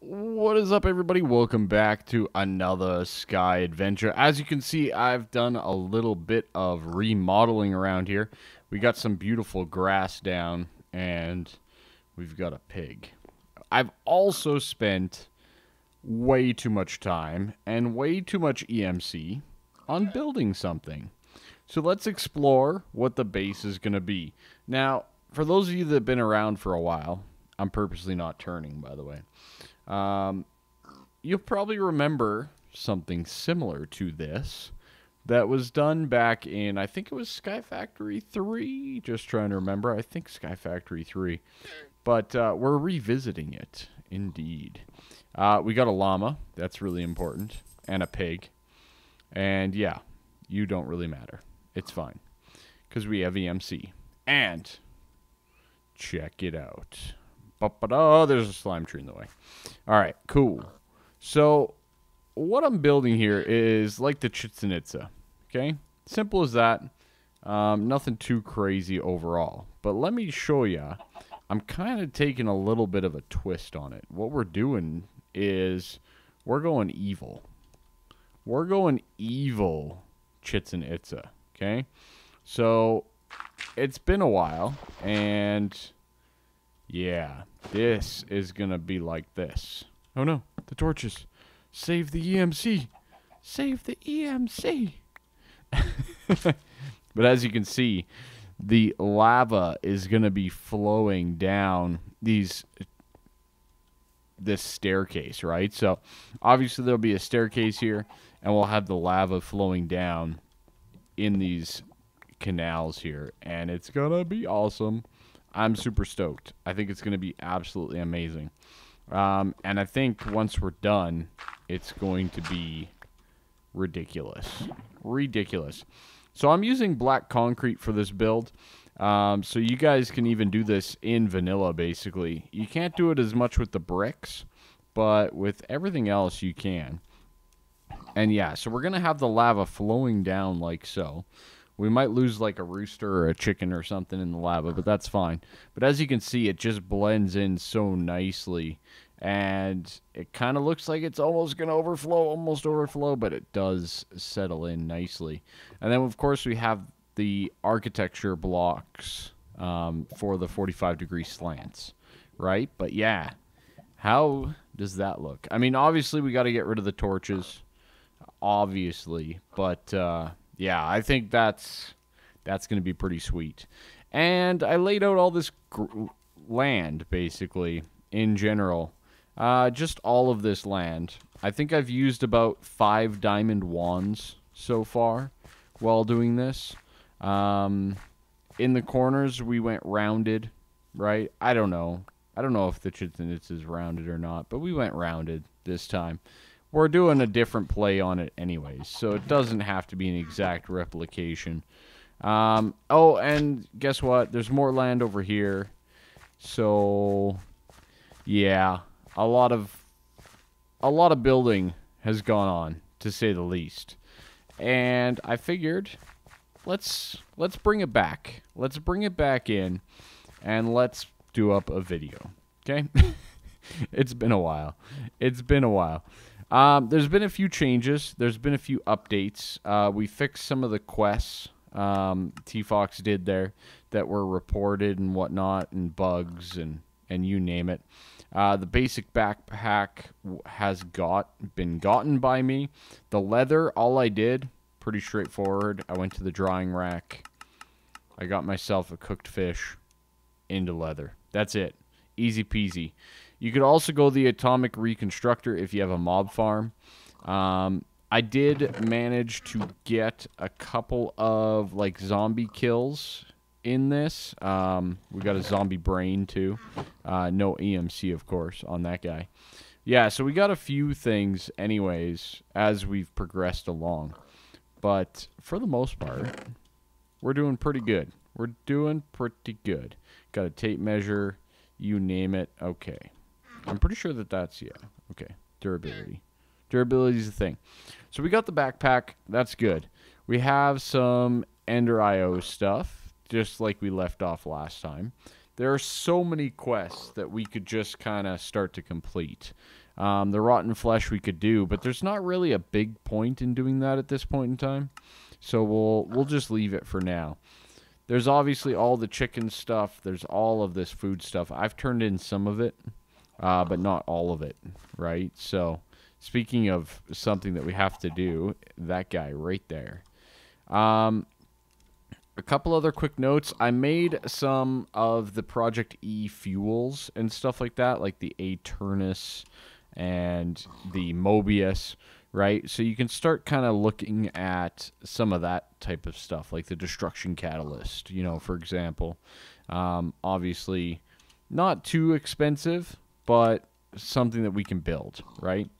What is up, everybody? Welcome back to another Sky Adventure. As you can see, I've done a little bit of remodeling around here. We got some beautiful grass down, and we've got a pig. I've also spent way too much time and way too much EMC on building something. So let's explore what the base is going to be. Now, for those of you that have been around for a while, I'm purposely not turning, by the way. You'll probably remember something similar to this that was done back in, I think it was Sky Factory 3. Just trying to remember. I think Sky Factory 3. But we're revisiting it, indeed. We got a llama. That's really important. And a pig. And yeah, you don't really matter. It's fine. Because we have EMC. And check it out. Oh, there's a slime tree in the way. All right, cool. So what I'm building here is like the Chichen Itza. Okay, simple as that. Nothing too crazy overall. But let me show you. I'm kind of taking a little bit of a twist on it. What we're doing is we're going evil. We're going evil Chichen Itza. Okay, so it's been a while, and yeah, this is gonna be like this. Oh no, the torches. Save the EMC. Save the EMC. But as you can see, the lava is gonna be flowing down this staircase, right? So obviously there'll be a staircase here, and we'll have the lava flowing down in these canals here, and it's gonna be awesome. I'm super stoked. I think it's going to be absolutely amazing. And I think once we're done, it's going to be ridiculous. Ridiculous. So I'm using black concrete for this build. So you guys can even do this in vanilla, basically. You can't do it as much with the bricks, but with everything else you can. And yeah, so we're going to have the lava flowing down like so. We might lose like a rooster or a chicken or something in the lava, but that's fine. But as you can see, it just blends in so nicely. And it kind of looks like it's almost going to overflow, but it does settle in nicely. And then, of course, we have the architecture blocks for the 45-degree slants, right? But yeah, how does that look? I mean, obviously, we got to get rid of the torches, obviously, but yeah, I think that's going to be pretty sweet. And I laid out all this land, basically, in general. Just all of this land. I think I've used about 5 diamond wands so far while doing this. In the corners, we went rounded, right? I don't know. I don't know if the Chichen Itza is rounded or not, but we went rounded this time. We're doing a different play on it anyways, so it doesn't have to be an exact replication. Oh, and guess what? There's more land over here. So, yeah, a lot of building has gone on, to say the least. And I figured, let's bring it back. Let's bring it back in, and let's do up a video. Okay? It's been a while. It's been a while. There's been a few changes. There's been a few updates. We fixed some of the quests T-Fox did there that were reported and whatnot, and bugs and you name it. The basic backpack has been gotten by me. The leather, all I did, pretty straightforward. I went to the drying rack. I got myself a cooked fish into leather. That's it. Easy peasy. You could also go the atomic reconstructor if you have a mob farm. I did manage to get a couple of like zombie kills in this. We got a zombie brain too. No EMC, of course, on that guy. Yeah, so we got a few things anyways as we've progressed along. But for the most part, we're doing pretty good. We're doing pretty good. Got a tape measure, you name it. Okay. I'm pretty sure that's, yeah. Okay. Durability. Durability is the thing. So we got the backpack. That's good. We have some Ender IO stuff, just like we left off last time. There are so many quests that we could just kind of start to complete. The rotten flesh we could do, but there's not really a big point in doing that at this point in time. So we'll just leave it for now. There's obviously all the chicken stuff. There's all of this food stuff. I've turned in some of it, but not all of it, right? So speaking of something that we have to do, that guy right there. A couple other quick notes. I made some of the Project E fuels and stuff like that, like the Aternus and the Mobius, right? So you can start kind of looking at some of that type of stuff, like the Destruction Catalyst, you know, for example. Obviously, not too expensive, but something that we can build, right?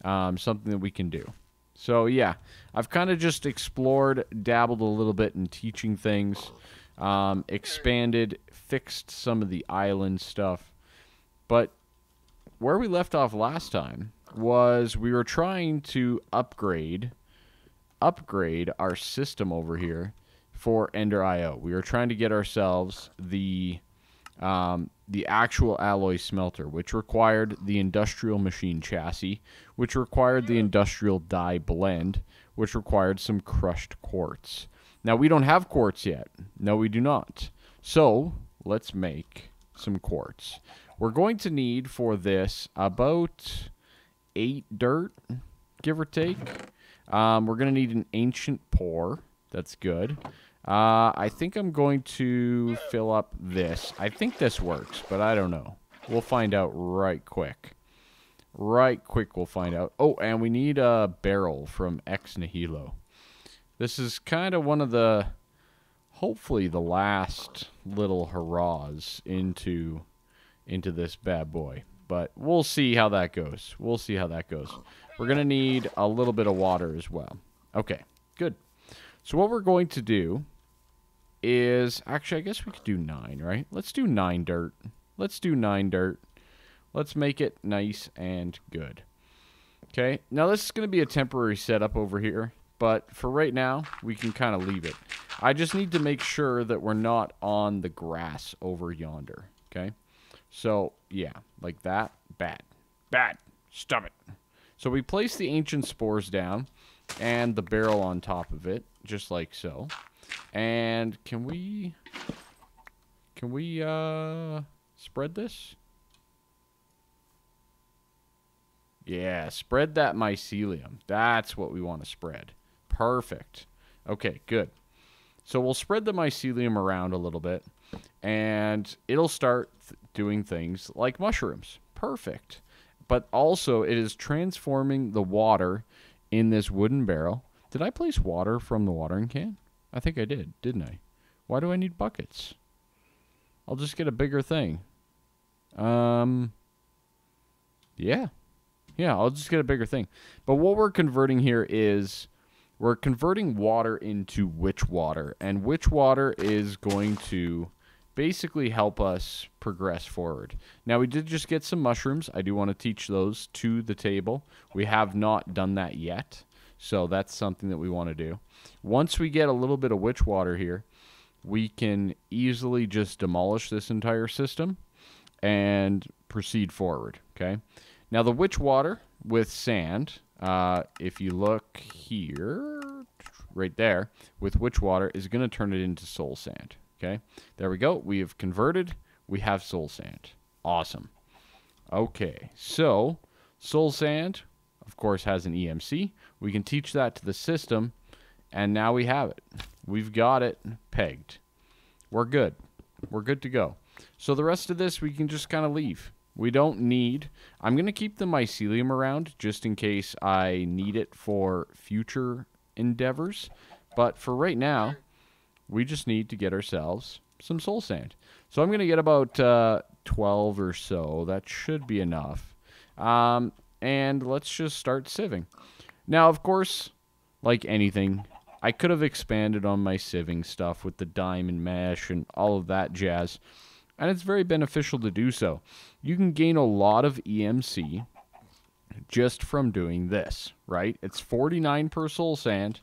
Something that we can do. So, yeah, I've kind of just explored, dabbled a little bit in teaching things, expanded, fixed some of the island stuff. But where we left off last time was we were trying to upgrade our system over here for Ender IO. We were trying to get ourselves the actual alloy smelter, which required the industrial machine chassis, which required the industrial die blend, which required some crushed quartz. Now, we don't have quartz yet. No, we do not. So, let's make some quartz. We're going to need for this about 8 dirt, give or take. We're going to need an ancient pour. That's good. I think I'm going to fill up this. I think this works, but I don't know. We'll find out right quick. Right quick, we'll find out. Oh, and we need a barrel from Ex Nihilo. This is kind of one of the, hopefully the last little hurrahs into this bad boy. But we'll see how that goes. We'll see how that goes. We're going to need a little bit of water as well. Okay, good. So what we're going to do is, actually, I guess we could do 9, right? Let's do 9 dirt. Let's do 9 dirt. Let's make it nice and good. Okay, now this is going to be a temporary setup over here, but for right now, we can kind of leave it. I just need to make sure that we're not on the grass over yonder, okay? So, yeah, like that. Bad. Bad. Stop it. So we place the ancient spores down and the barrel on top of it, just like so. And can we spread this? Yeah, spread that mycelium. That's what we want to spread. Perfect. Okay, good. So we'll spread the mycelium around a little bit, and it'll start doing things like mushrooms. Perfect. But also, it is transforming the water in this wooden barrel. Did I place water from the watering can? I think I did, didn't I? Why do I need buckets? I'll just get a bigger thing. Yeah. Yeah, I'll just get a bigger thing. But what we're converting here is we're converting water into witch water. And witch water is going to basically help us progress forward. Now, we did just get some mushrooms. I do want to teach those to the table. We have not done that yet. So that's something that we want to do. Once we get a little bit of witch water here, we can easily just demolish this entire system and proceed forward, okay? Now, the witch water with sand, if you look here, right there, with witch water, is going to turn it into soul sand, okay? There we go. We have converted. We have soul sand. Awesome. Okay, so soul sand, of course, has an EMC. We can teach that to the system, and now we have it. We've got it pegged. We're good. We're good to go. So the rest of this, we can just kind of leave. We don't need... I'm going to keep the mycelium around just in case I need it for future endeavors. But for right now, we just need to get ourselves some soul sand. So I'm going to get about 12 or so. That should be enough. And let's just start sieving. Now, of course, like anything, I could have expanded on my sieving stuff with the diamond mesh and all of that jazz. And it's very beneficial to do so. You can gain a lot of EMC just from doing this, right? It's 49 per soul sand,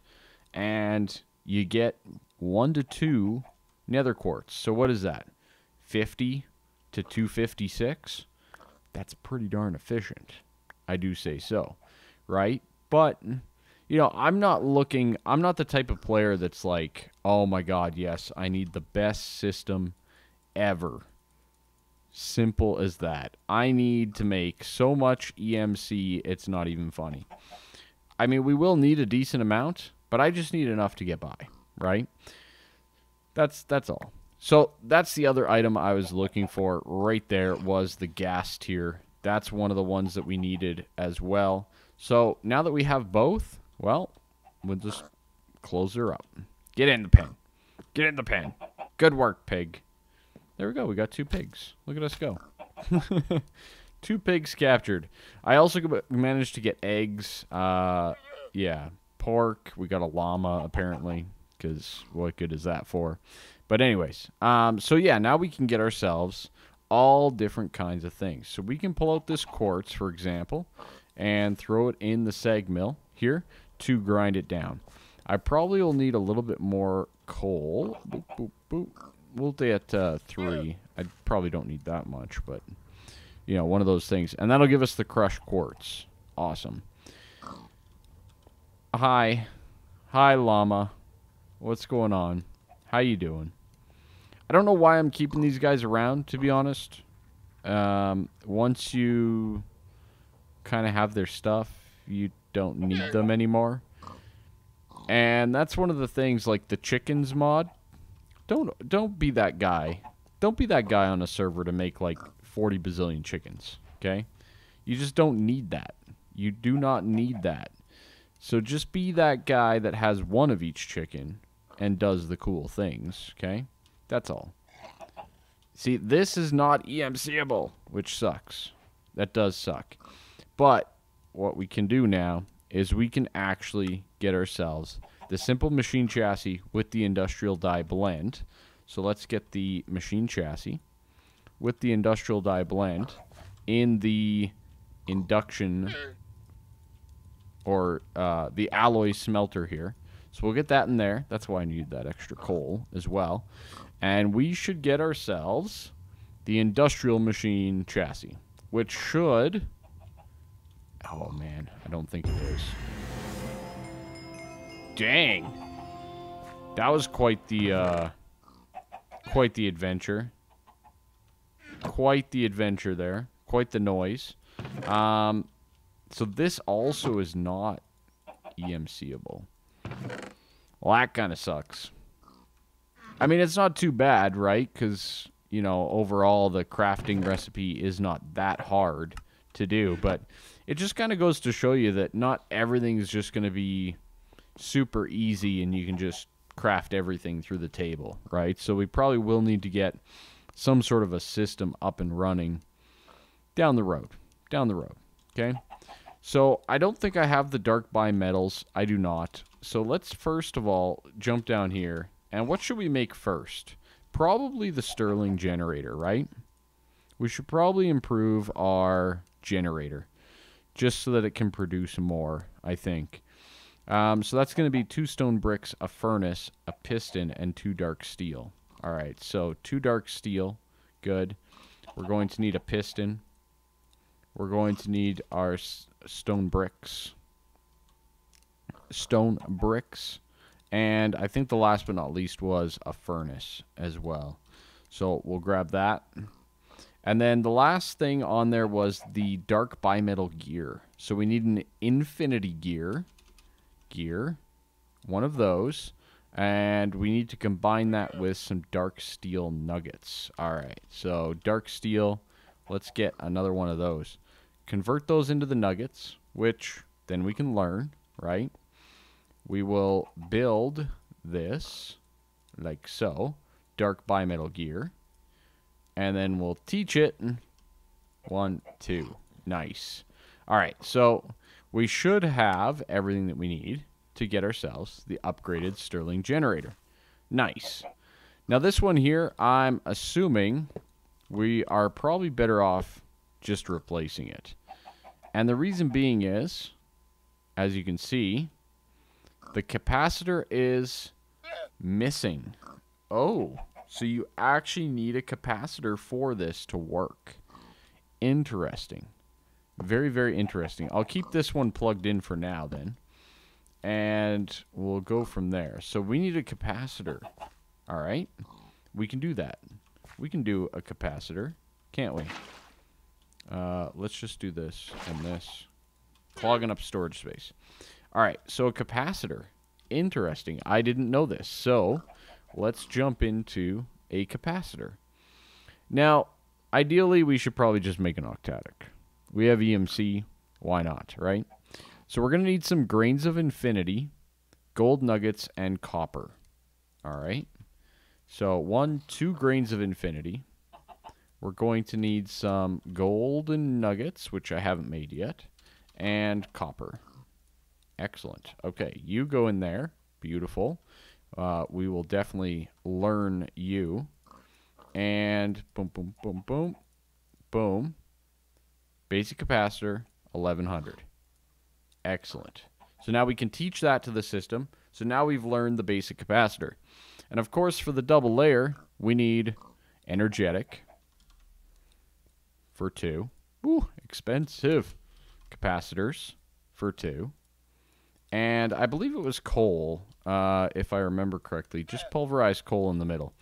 and you get 1 to 2 nether quartz. So what is that? 50 to 256? That's pretty darn efficient. I do say so, right? But, you know, I'm not the type of player that's like, oh my God, yes, I need the best system ever. Simple as that. I need to make so much EMC, it's not even funny. I mean, we will need a decent amount, but I just need enough to get by, right? That's all. So that's the other item I was looking for right there was the gas tier. That's one of the ones that we needed as well. So now that we have both, well, we'll just close her up. Get in the pen. Get in the pen. Good work, pig. There we go. We got 2 pigs. Look at us go. 2 pigs captured. I also managed to get eggs. Yeah, pork. We got a llama, apparently, because what good is that for? But anyways, so yeah, now we can get ourselves all different kinds of things. So we can pull out this quartz, for example, and throw it in the sag mill here to grind it down. I probably will need a little bit more coal. Boop, boop, boop. We'll be at 3. I probably don't need that much, but, you know, one of those things. And that'll give us the crushed quartz. Awesome. Hi. Hi, llama. What's going on? How you doing? I don't know why I'm keeping these guys around, to be honest. Once you kind of have their stuff, you don't need them anymore. And that's one of the things, like the chickens mod. Don't be that guy. Don't be that guy on a server to make like 40 bazillion chickens, okay? You just don't need that. You do not need that. So just be that guy that has one of each chicken and does the cool things, okay? That's all. See, this is not EMCable, which sucks. That does suck. But what we can do now is we can actually get ourselves the simple machine chassis with the industrial die blend. So let's get the machine chassis with the industrial die blend in the induction or the alloy smelter here. So we'll get that in there. That's why I need that extra coal as well. And we should get ourselves the industrial machine chassis, which should... Oh, man. I don't think it is. Dang. That was quite the adventure. Quite the adventure there. Quite the noise. So this also is not EMCable. Well, that kind of sucks. I mean, it's not too bad, right? Because, you know, overall the crafting recipe is not that hard to do. But it just kind of goes to show you that not everything is just going to be super easy and you can just craft everything through the table, right? So we probably will need to get some sort of a system up and running down the road. Okay? So I don't think I have the dark bimetals. I do not. So let's first of all jump down here. And what should we make first? Probably the Stirling generator, right? We should probably improve our generator just so that it can produce more, I think. So that's going to be 2 stone bricks, a furnace, a piston, and 2 dark steel. All right, so 2 dark steel. Good. We're going to need a piston. We're going to need our stone bricks. And I think the last but not least was a furnace as well. So we'll grab that. And then the last thing on there was the dark bimetal gear. So we need an infinity gear. One of those. And we need to combine that with some dark steel nuggets. Alright, so dark steel. Let's get another one of those. Convert those into the nuggets, which then we can learn, right? We will build this like so. Dark bimetal gear. And then we'll teach it. 1, 2. Nice. Alright, so we should have everything that we need to get ourselves the upgraded Stirling generator. Nice. Now this one here, I'm assuming we are probably better off just replacing it. And the reason being is, as you can see, the capacitor is missing. Oh, so you actually need a capacitor for this to work. Interesting. Very, very interesting. I'll keep this one plugged in for now then. And we'll go from there. So we need a capacitor. All right. We can do that. We can do a capacitor, can't we? Let's just do this and this. Clogging up storage space. All right. So a capacitor. Interesting. I didn't know this. So let's jump into a capacitor. Now, ideally, we should probably just make an octadic. We have EMC. Why not, right? So we're going to need some grains of infinity, gold nuggets, and copper. All right. So 2 grains of infinity. We're going to need some golden nuggets, which I haven't made yet, and copper. Excellent. Okay, you go in there. Beautiful. We will definitely learn you. And boom, boom, boom, boom, boom. Basic capacitor, 1100. Excellent. So now we can teach that to the system. So now we've learned the basic capacitor. And of course, for the double layer, we need energetic for 2. Ooh, expensive. Capacitors for 2. And I believe it was coal, if I remember correctly. Just pulverized coal in the middle.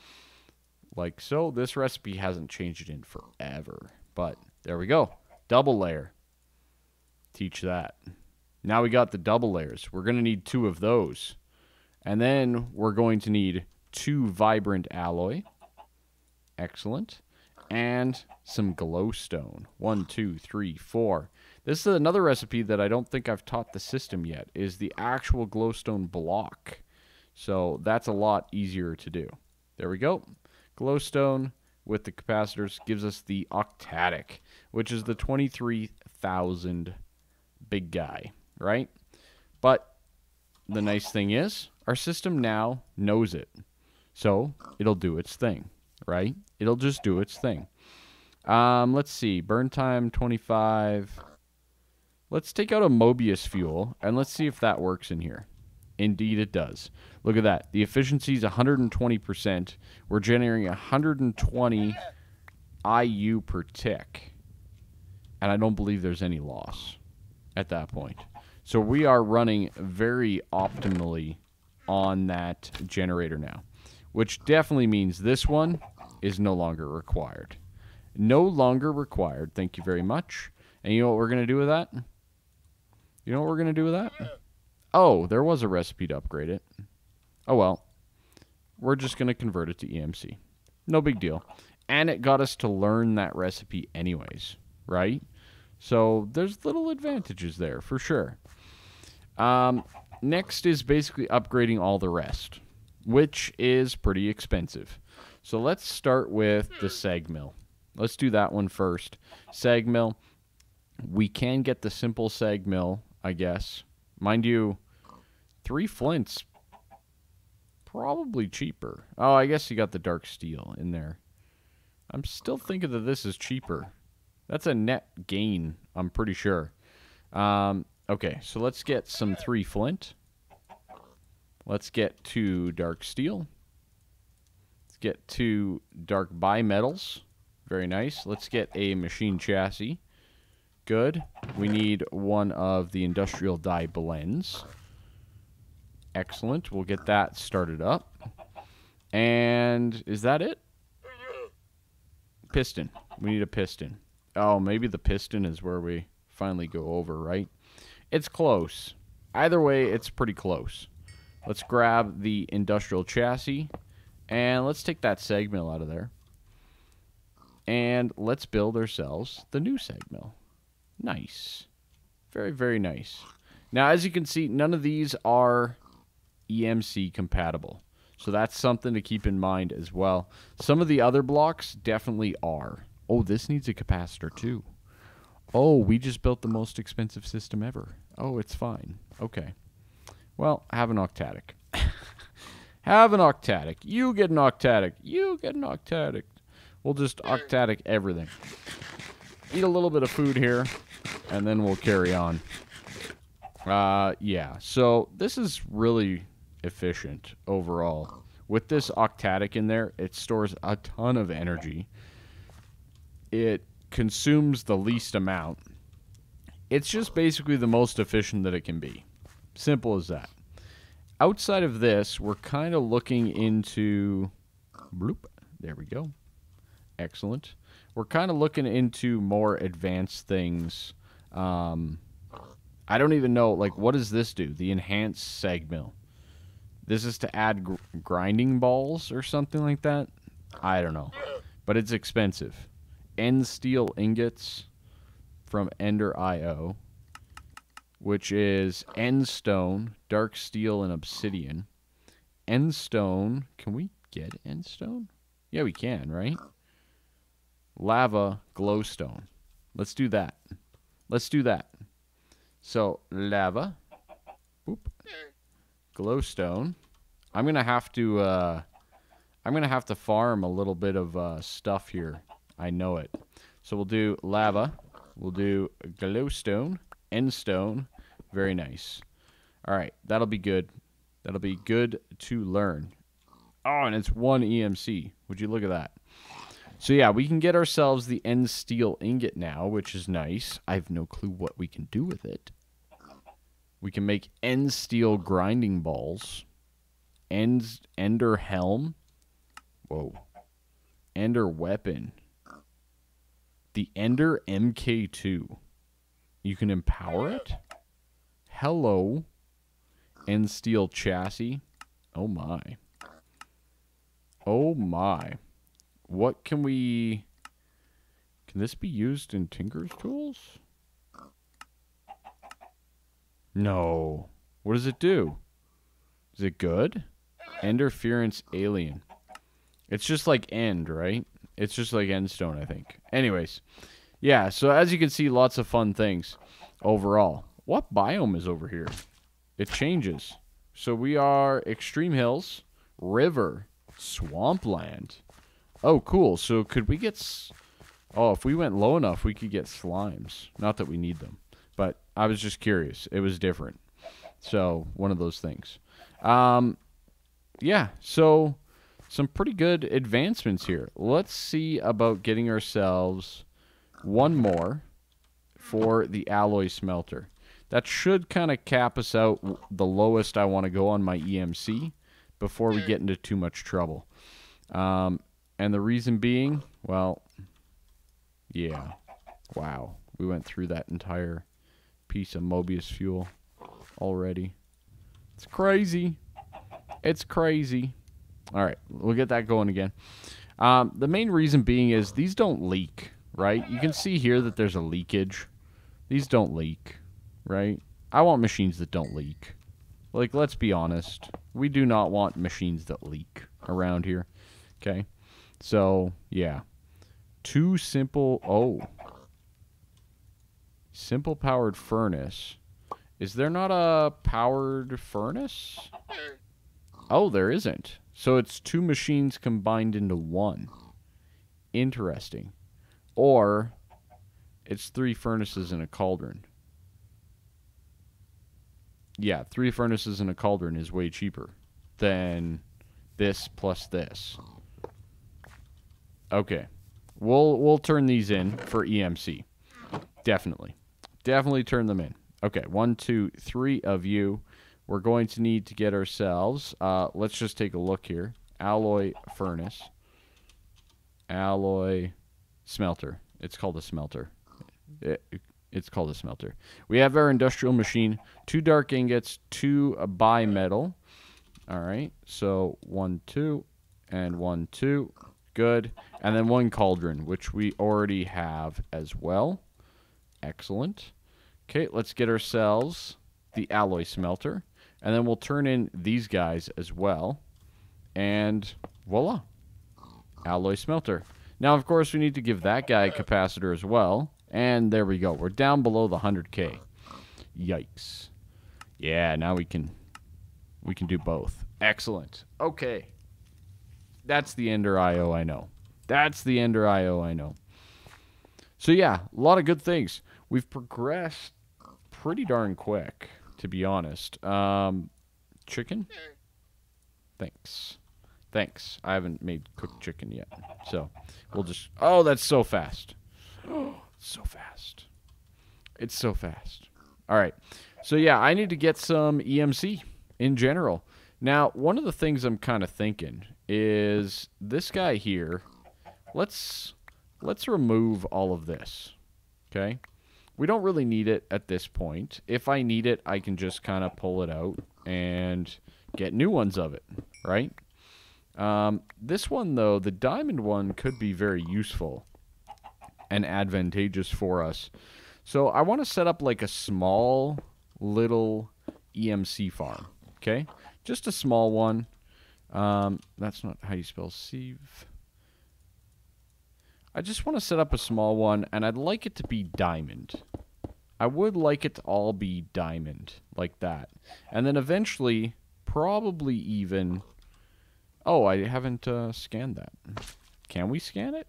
Like so. This recipe hasn't changed in forever. But there we go. Double layer. Teach that. Now we got the double layers. We're going to need 2 of those. And then we're going to need 2 vibrant alloy. Excellent. And some glowstone. 1, 2, 3, 4. This is another recipe that I don't think I've taught the system yet, is the actual glowstone block. So that's a lot easier to do. There we go. Glowstone with the capacitors gives us the octadic, which is the 23,000 big guy, right? But the nice thing is, our system now knows it. So it'll do its thing, right? It'll just do its thing. Let's see. Burn time 25. Let's take out a Mobius fuel, and let's see if that works in here. Indeed, it does. Look at that. The efficiency is 120%. We're generating 120 IU per tick. And I don't believe there's any loss at that point. So we are running very optimally on that generator now, which definitely means this one is no longer required. No longer required. Thank you very much. And you know what we're going to do with that? You know what we're going to do with that? Oh, there was a recipe to upgrade it. Oh, well. We're just going to convert it to EMC. No big deal. And it got us to learn that recipe anyways, right? So there's little advantages there, for sure. Next is basically upgrading all the rest, which is pretty expensive. So let's start with the sag mill. Let's do that one first. Sag mill. We can get the simple sag mill, I guess. Mind you, 3 flints, probably cheaper. Oh, I guess you got the dark steel in there. I'm still thinking that this is cheaper. That's a net gain, I'm pretty sure. Okay, so let's get some 3 flint. Let's get 2 dark steel. Let's get 2 dark bimetals. Very nice. Let's get a machine chassis. Good. We need 1 of the industrial dye blends. Excellent. We'll get that started up. And is that it? Piston. We need a piston. Oh, maybe the piston is where we finally go over, right? It's close. Either way, it's pretty close. Let's grab the industrial chassis. And let's take that sag mill out of there. And let's build ourselves the new sag mill. Nice. Very, very nice. Now, as you can see, none of these are EMC compatible. So that's something to keep in mind as well. Some of the other blocks definitely are. Oh, this needs a capacitor too. Oh, we just built the most expensive system ever. Oh, it's fine. Okay. Well, have an octadic. Have an octadic. You get an octadic. You get an octadic. We'll just octadic everything. Eat a little bit of food here, and then we'll carry on. Yeah, so this is really efficient overall. With this octadic in there, it stores a ton of energy. It consumes the least amount, It's just basically the most efficient that it can be. Simple as that. Outside of this, we're kind of looking into... Bloop. There we go. Excellent. We're kind of looking into more advanced things. I don't even know, like, what does this do? The enhanced sag mill. This is to add grinding balls or something like that? I don't know. But it's expensive. End steel ingots from Ender IO, which is end stone, dark steel, and obsidian. End stone. Can we get end stone? Yeah, we can, right? Lava glowstone. Let's do that. Let's do that. So, lava. Oop. Glowstone. I'm gonna have to farm a little bit of stuff here. I know it. So we'll do lava. We'll do glowstone, endstone. Very nice. All right, that'll be good. That'll be good to learn. Oh, and it's 1 EMC. Would you look at that? So yeah, we can get ourselves the end steel ingot now, which is nice. I have no clue what we can do with it. We can make end steel grinding balls. Ender helm. Whoa. Ender weapon. The Ender MK2. You can empower it? Hello. End steel chassis. Oh my. Oh my. What can we... Can this be used in Tinker's Tools? No. What does it do? Is it good? Enderference alien. It's just like end, right? It's just like endstone, I think. Anyways. Yeah, so as you can see, lots of fun things overall. What biome is over here? It changes. So we are extreme hills, river, swampland. Oh, cool. So could we get... Oh, if we went low enough, we could get slimes. Not that we need them. But I was just curious. It was different. So, one of those things. Yeah, so some pretty good advancements here. Let's see about getting ourselves one more for the alloy smelter. That should kind of cap us out the lowest I want to go on my EMC before we get into too much trouble. And the reason being, well, yeah. Wow. We went through that entire piece of Mobius fuel already. It's crazy. It's crazy. All right. We'll get that going again. The main reason being is these don't leak, right? You can see here that there's a leakage. These don't leak, right? I want machines that don't leak. Like, let's be honest. We do not want machines that leak around here. Okay? So, yeah. Two simple... Oh. Simple powered furnace. Is there not a powered furnace? Oh, there isn't. So it's two machines combined into one. Interesting. Or it's 3 furnaces in a cauldron. Yeah, 3 furnaces in a cauldron is way cheaper than this plus this. Okay. We'll turn these in for EMC. Definitely. Definitely turn them in. Okay, 1, 2, 3 of you. We're going to need to get ourselves, let's just take a look here. Alloy furnace. Alloy smelter. It's called a smelter. It's called a smelter. We have our industrial machine. 2 dark ingots, 2 bimetal. All right, so 1, 2, and 1, 2. Good. And then 1 cauldron, which we already have as well. Excellent. Okay, let's get ourselves the alloy smelter. And then we'll turn in these guys as well. And voila. Alloy smelter. Now, of course, we need to give that guy a capacitor as well. And there we go. We're down below the 100K. Yikes. Yeah, now we can do both. Excellent. Okay. That's the Ender IO I know. That's the Ender IO I know. So yeah, a lot of good things. We've progressed pretty darn quick, to be honest. Chicken? Thanks. Thanks. I haven't made cooked chicken yet. So, we'll just... Oh, that's so fast. Oh, so fast. It's so fast. All right. So, yeah, I need to get some EMC in general. Now, one of the things I'm kind of thinking is this guy here. Let's remove all of this. Okay? We don't really need it at this point. If I need it, I can just kind of pull it out and get new ones of it, right? This one, though, the diamond one could be very useful and advantageous for us. So I want to set up like a small little EMC farm, okay? Just a small one. That's not how you spell sieve. I just want to set up a small one, and I'd like it to be diamond. I would like it to all be diamond, like that. And then eventually, probably even... Oh, I haven't scanned that. Can we scan it?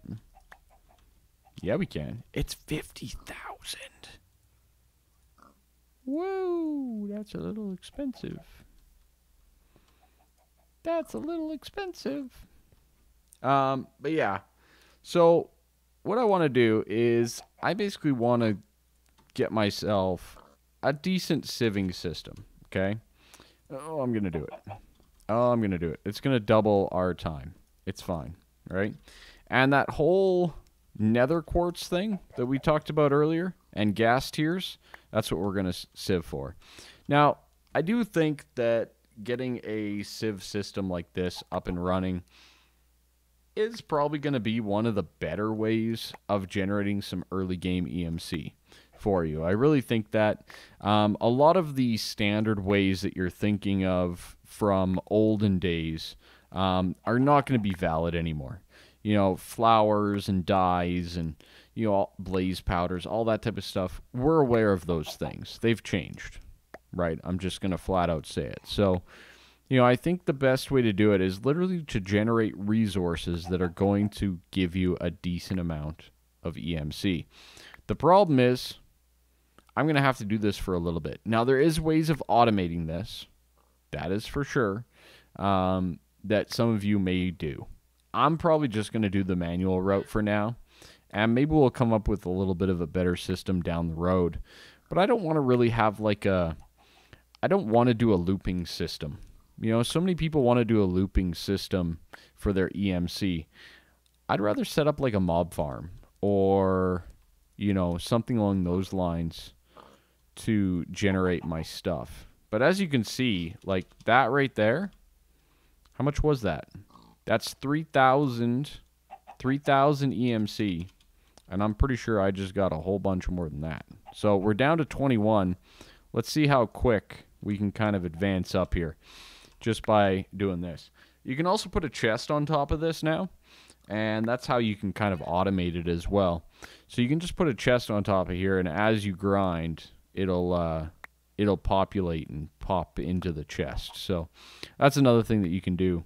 Yeah, we can. It's 50,000. Whoa, that's a little expensive. That's a little expensive. But yeah. So what I want to do is I basically want to get myself a decent sieving system, okay? Oh, I'm going to do it. Oh, I'm going to do it. It's going to double our time. It's fine, right? And that whole nether quartz thing that we talked about earlier and gas tiers, that's what we're going to sieve for. Now, I do think that getting a sieve system like this up and running is probably going to be one of the better ways of generating some early game EMC for you. I really think that a lot of the standard ways that you're thinking of from olden days are not going to be valid anymore. You know, flowers and dyes and, you know, blaze powders, all that type of stuff. We're aware of those things. They've changed, right? I'm just going to flat out say it. So, you know, I think the best way to do it is literally to generate resources that are going to give you a decent amount of EMC. The problem is, I'm going to have to do this for a little bit. Now, there is ways of automating this. That is for sure. That some of you may do. I'm probably just going to do the manual route for now. And maybe we'll come up with a little bit of a better system down the road. But I don't want to really have like a... I don't want to do a looping system. You know, so many people want to do a looping system for their EMC. I'd rather set up like a mob farm or, you know, something along those lines to generate my stuff. But as you can see, like that right there, how much was that? That's 3,000 EMC, and I'm pretty sure I just got a whole bunch more than that. So we're down to 21. Let's see how quick we can kind of advance up here just by doing this. You can also put a chest on top of this now, and that's how you can kind of automate it as well. So you can just put a chest on top of here, and as you grind, it'll populate and pop into the chest. So that's another thing that you can do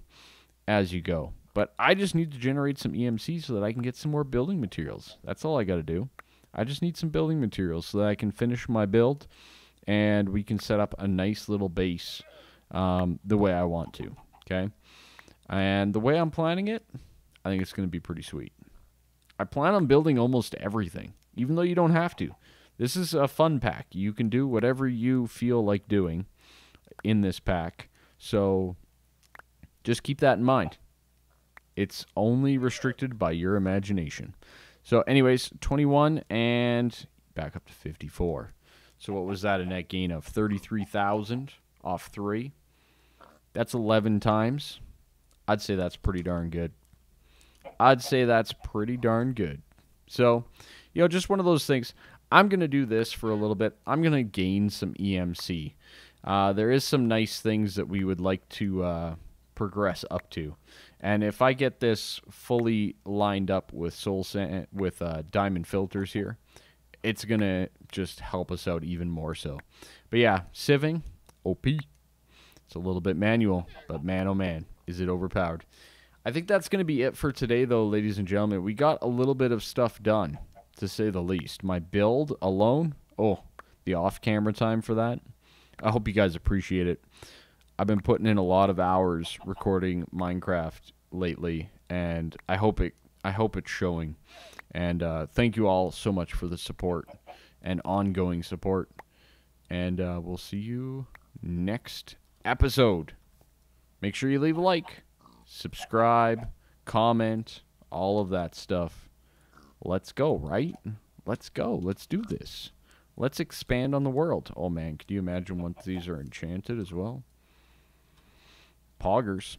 as you go. But I just need to generate some EMC so that I can get some more building materials. That's all I got to do. I just need some building materials so that I can finish my build and we can set up a nice little base the way I want to. Okay? And the way I'm planning it, I think it's going to be pretty sweet. I plan on building almost everything, even though you don't have to. This is a fun pack. You can do whatever you feel like doing in this pack. So just keep that in mind. It's only restricted by your imagination. So anyways, 21 and back up to 54. So what was that? A net gain of 33,000 off 3. That's 11 times. I'd say that's pretty darn good. So, you know, just one of those things. I'm going to do this for a little bit. I'm going to gain some EMC. There is some nice things that we would like to progress up to. And if I get this fully lined up with diamond filters here, it's going to just help us out even more so. But yeah, sieving, OP. It's a little bit manual, but man, oh man, is it overpowered. I think that's going to be it for today, though, ladies and gentlemen. We got a little bit of stuff done, to say the least. My build alone, the off-camera time for that, I hope you guys appreciate it. I've been putting in a lot of hours recording Minecraft lately, and I hope it's showing. And thank you all so much for the support and ongoing support. And we'll see you next episode. Make sure you leave a like, subscribe, comment, all of that stuff. Let's go, right? Let's go. Let's do this. Let's expand on the world. Oh, man, could you imagine once these are enchanted as well? Poggers.